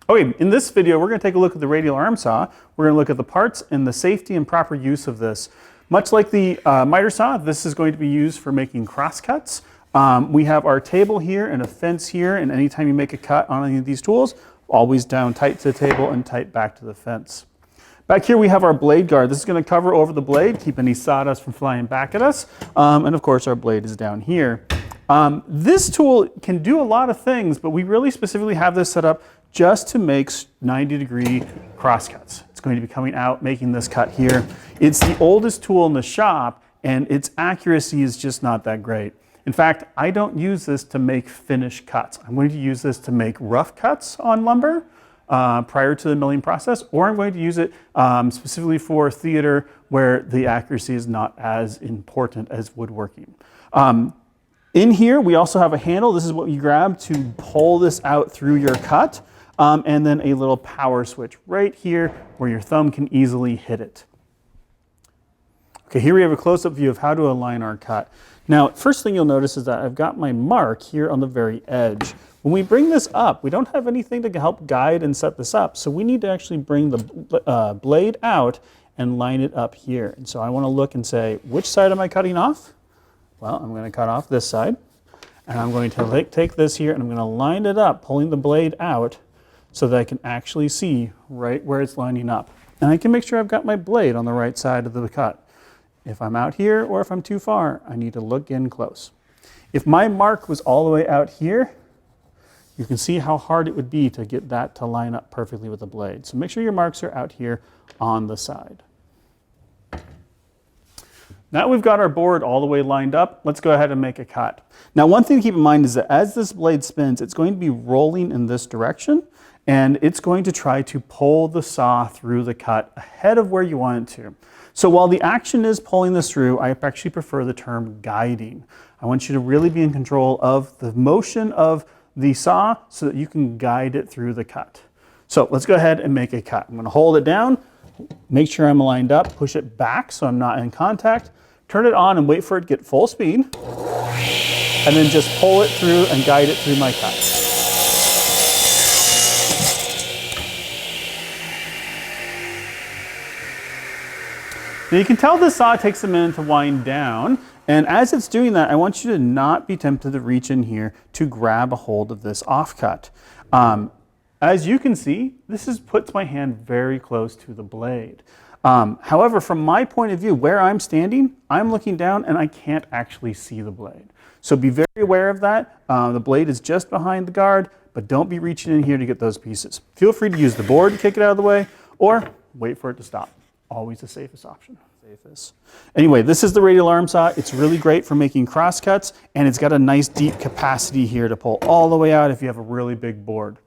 Okay, in this video, we're going to take a look at the radial arm saw. We're going to look at the parts and the safety and proper use of this. Much like the miter saw, this is going to be used for making crosscuts. We have our table here and a fence here, and anytime you make a cut on any of these tools, always down tight to the table and tight back to the fence. Back here we have our blade guard. This is going to cover over the blade, keep any sawdust from flying back at us. And of course our blade is down here. This tool can do a lot of things, but we really specifically have this set up just to make 90-degree crosscuts. It's going to be coming out, making this cut here. It's the oldest tool in the shop, and its accuracy is just not that great. In fact, I don't use this to make finish cuts. I'm going to use this to make rough cuts on lumber prior to the milling process, or I'm going to use it specifically for theater where the accuracy is not as important as woodworking. In here, we also have a handle. This is what you grab to pull this out through your cut. And then a little power switch right here where your thumb can easily hit it. Okay, here we have a close-up view of how to align our cut. Now, first thing you'll notice is that I've got my mark here on the very edge. When we bring this up, we don't have anything to help guide and set this up, so we need to actually bring the blade out and line it up here. And so I want to look and say, which side am I cutting off? Well, I'm going to cut off this side, and I'm going to take this here and I'm going to line it up, pulling the blade out, so that I can actually see right where it's lining up. And I can make sure I've got my blade on the right side of the cut. If I'm out here or if I'm too far, I need to look in close. If my mark was all the way out here, you can see how hard it would be to get that to line up perfectly with the blade. So make sure your marks are out here on the side. Now we've got our board all the way lined up, let's go ahead and make a cut. Now one thing to keep in mind is that as this blade spins, it's going to be rolling in this direction, and it's going to try to pull the saw through the cut ahead of where you want it to. So while the action is pulling this through, I actually prefer the term guiding. I want you to really be in control of the motion of the saw so that you can guide it through the cut. So let's go ahead and make a cut. I'm going to hold it down, make sure I'm lined up, push it back so I'm not in contact, turn it on and wait for it to get full speed, and then just pull it through and guide it through my cut. Now you can tell the saw takes a minute to wind down, and as it's doing that, I want you to not be tempted to reach in here to grab a hold of this offcut. As you can see, this puts my hand very close to the blade. However, from my point of view, where I'm standing, I'm looking down and I can't actually see the blade. So be very aware of that. The blade is just behind the guard, but don't be reaching in here to get those pieces. Feel free to use the board to kick it out of the way, or wait for it to stop. Always the safest option. Anyway, this is the radial arm saw. It's really great for making cross cuts, and it's got a nice deep capacity here to pull all the way out if you have a really big board.